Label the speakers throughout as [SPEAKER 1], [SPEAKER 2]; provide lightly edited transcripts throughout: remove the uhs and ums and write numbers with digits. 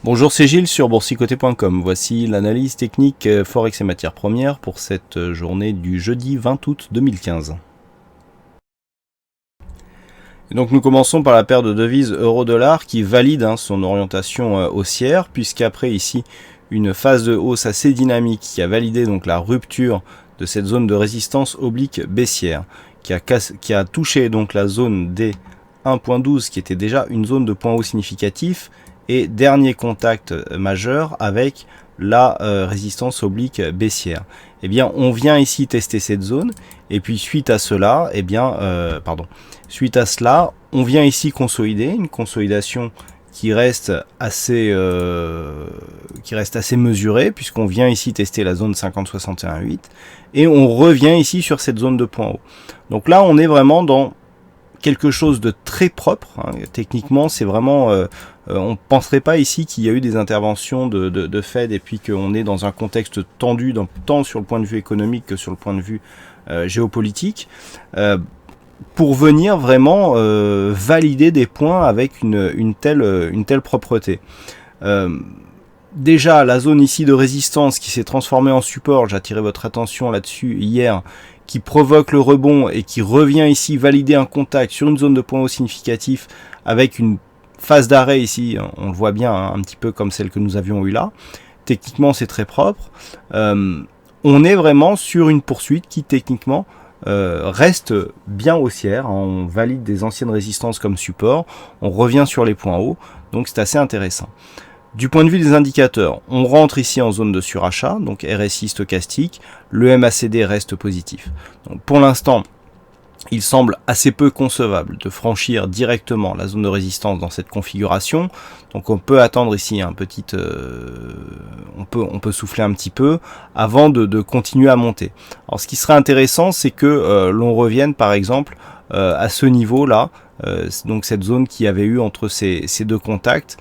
[SPEAKER 1] Bonjour, c'est Gilles sur boursicoté.com. Voici l'analyse technique Forex et matières premières pour cette journée du jeudi 20 août 2015. Et donc nous commençons par la paire de devises euro-dollar qui valide son orientation haussière, puisqu'après ici une phase de hausse assez dynamique qui a validé donc la rupture de cette zone de résistance oblique baissière, qui a touché donc la zone des 1.12 qui était déjà une zone de point haut significatif, et dernier contact majeur avec la résistance oblique baissière. Eh bien, on vient ici tester cette zone, et puis suite à cela, on vient ici consolider, une consolidation qui reste assez mesurée, puisqu'on vient ici tester la zone 50-61-8, et on revient ici sur cette zone de point haut. Donc là, on est vraiment dans quelque chose de très propre, techniquement c'est vraiment, on ne penserait pas ici qu'il y a eu des interventions de Fed et puis qu'on est dans un contexte tendu tant sur le point de vue économique que sur le point de vue géopolitique, pour venir vraiment valider des points avec une telle propreté. Déjà la zone ici de résistance qui s'est transformée en support, j'ai attiré votre attention là-dessus hier, qui provoque le rebond et qui revient ici valider un contact sur une zone de point haut significatif avec une phase d'arrêt ici, on le voit bien, un petit peu comme celle que nous avions eue là. Techniquement c'est très propre. On est vraiment sur une poursuite qui techniquement reste bien haussière, on valide des anciennes résistances comme support, on revient sur les points hauts, donc c'est assez intéressant. Du point de vue des indicateurs, on rentre ici en zone de surachat, donc RSI stochastique, le MACD reste positif. Donc pour l'instant, il semble assez peu concevable de franchir directement la zone de résistance dans cette configuration. Donc on peut attendre ici un petit, on peut souffler un petit peu avant de continuer à monter. Alors ce qui serait intéressant, c'est que l'on revienne par exemple à ce niveau-là, donc cette zone qui avait eu entre ces deux contacts.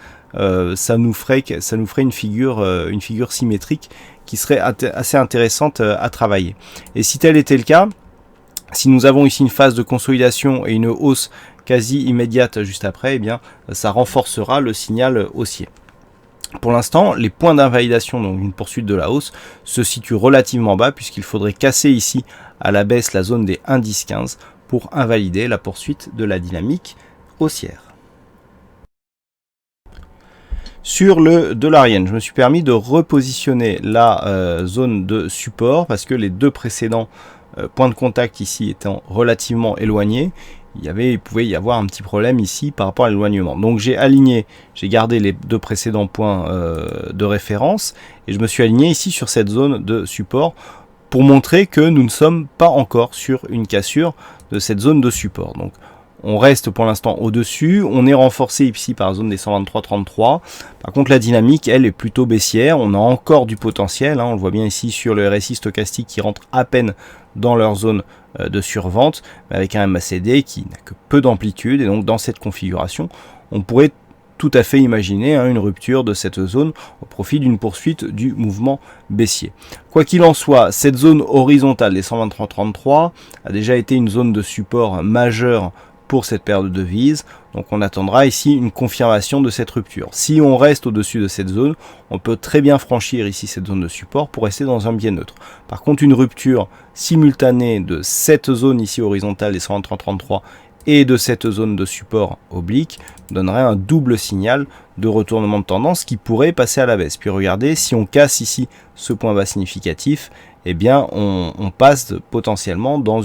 [SPEAKER 1] Ça nous ferait une figure symétrique qui serait assez intéressante à travailler. Et si tel était le cas, si nous avons ici une phase de consolidation et une hausse quasi immédiate juste après, eh bien ça renforcera le signal haussier. Pour l'instant, les points d'invalidation, donc une poursuite de la hausse, se situent relativement bas puisqu'il faudrait casser ici à la baisse la zone des 1,1015 pour invalider la poursuite de la dynamique haussière. Sur le dollar yen, je me suis permis de repositionner la zone de support parce que les deux précédents points de contact ici étant relativement éloignés, il pouvait y avoir un petit problème ici par rapport à l'éloignement. Donc j'ai gardé les deux précédents points de référence et je me suis aligné ici sur cette zone de support pour montrer que nous ne sommes pas encore sur une cassure de cette zone de support. Donc on reste pour l'instant au-dessus, on est renforcé ici par la zone des 123,33. Par contre la dynamique, elle, est plutôt baissière, on a encore du potentiel, on le voit bien ici sur le RSI stochastique qui rentre à peine dans leur zone de survente, mais avec un MACD qui n'a que peu d'amplitude, et donc dans cette configuration, on pourrait tout à fait imaginer une rupture de cette zone au profit d'une poursuite du mouvement baissier. Quoi qu'il en soit, cette zone horizontale des 123,33 a déjà été une zone de support majeure pour cette paire de devises, donc on attendra ici une confirmation de cette rupture. Si on reste au-dessus de cette zone, on peut très bien franchir ici cette zone de support pour rester dans un biais neutre. Par contre, une rupture simultanée de cette zone ici horizontale des 123,33 et de cette zone de support oblique donnerait un double signal de retournement de tendance qui pourrait passer à la baisse. Puis regardez, si on casse ici ce point bas significatif, eh bien on passe potentiellement dans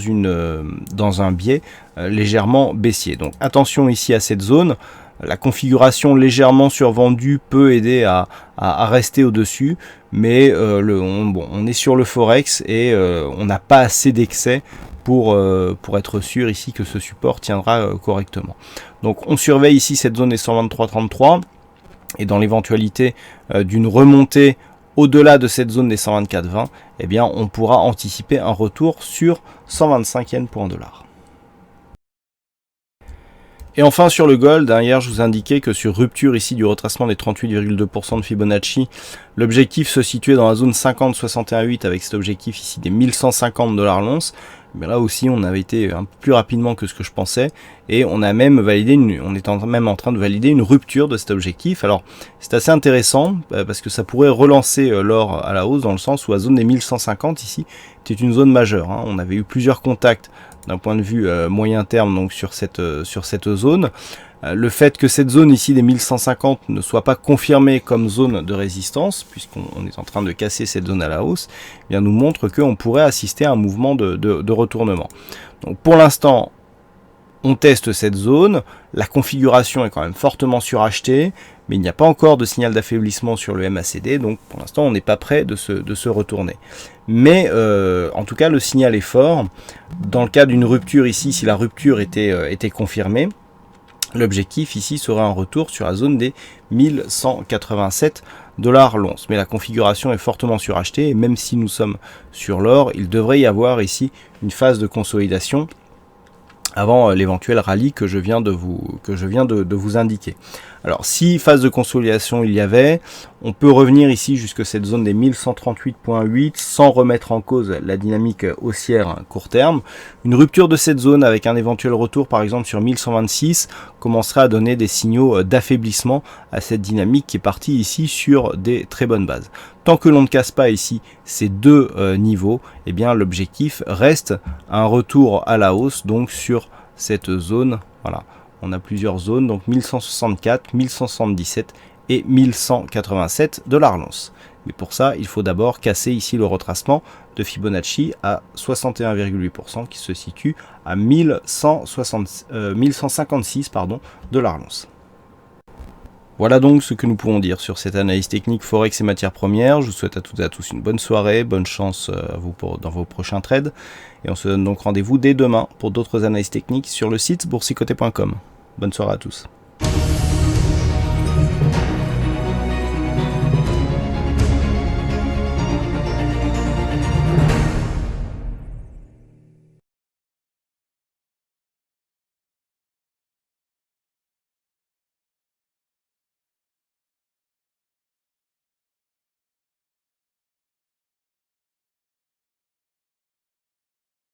[SPEAKER 1] un biais légèrement baissier. Donc attention ici à cette zone. La configuration légèrement survendue peut aider à rester au-dessus, mais on est sur le Forex et on n'a pas assez d'excès pour être sûr ici que ce support tiendra correctement. Donc on surveille ici cette zone des 123,33 et dans l'éventualité d'une remontée au-delà de cette zone des 124,20, eh bien on pourra anticiper un retour sur 125 yens pour un dollar. Et enfin sur le gold, hier je vous indiquais que sur rupture ici du retracement des 38,2% de Fibonacci, l'objectif se situait dans la zone 50-61,8 avec cet objectif ici des 1150 $ l'once. Mais là aussi, on avait été un peu plus rapidement que ce que je pensais, et on a même validé on est même en train de valider une rupture de cet objectif. Alors, c'est assez intéressant parce que ça pourrait relancer l'or à la hausse, dans le sens où la zone des 1150 ici était une zone majeure. On avait eu plusieurs contacts d'un point de vue moyen terme, donc sur cette zone. Le fait que cette zone ici des 1150 ne soit pas confirmée comme zone de résistance, puisqu'on est en train de casser cette zone à la hausse, eh bien nous montre qu'on pourrait assister à un mouvement de retournement. Donc pour l'instant, on teste cette zone, la configuration est quand même fortement surachetée, mais il n'y a pas encore de signal d'affaiblissement sur le MACD, donc pour l'instant on n'est pas prêt de se retourner. Mais en tout cas le signal est fort. Dans le cas d'une rupture ici, si la rupture était confirmée, l'objectif ici serait un retour sur la zone des 1187 $ l'once. Mais la configuration est fortement surachetée, et même si nous sommes sur l'or, il devrait y avoir ici une phase de consolidation avant l'éventuel rallye que je viens de vous indiquer. Alors si phase de consolidation il y avait, on peut revenir ici jusque cette zone des 1138.8 sans remettre en cause la dynamique haussière court terme. Une rupture de cette zone avec un éventuel retour par exemple sur 1126 commencerait à donner des signaux d'affaiblissement à cette dynamique qui est partie ici sur des très bonnes bases. Tant que l'on ne casse pas ici ces deux niveaux, eh bien l'objectif reste un retour à la hausse, donc sur cette zone. Voilà, on a plusieurs zones, donc 1164, 1177 et 1187 $ l'once. Mais pour ça, il faut d'abord casser ici le retracement de Fibonacci à 61,8% qui se situe à 1156 $ l'once. Voilà donc ce que nous pouvons dire sur cette analyse technique Forex et matières premières. Je vous souhaite à toutes et à tous une bonne soirée, bonne chance à vous dans vos prochains trades. Et on se donne donc rendez-vous dès demain pour d'autres analyses techniques sur le site boursicoté.com. Bonne soirée à tous.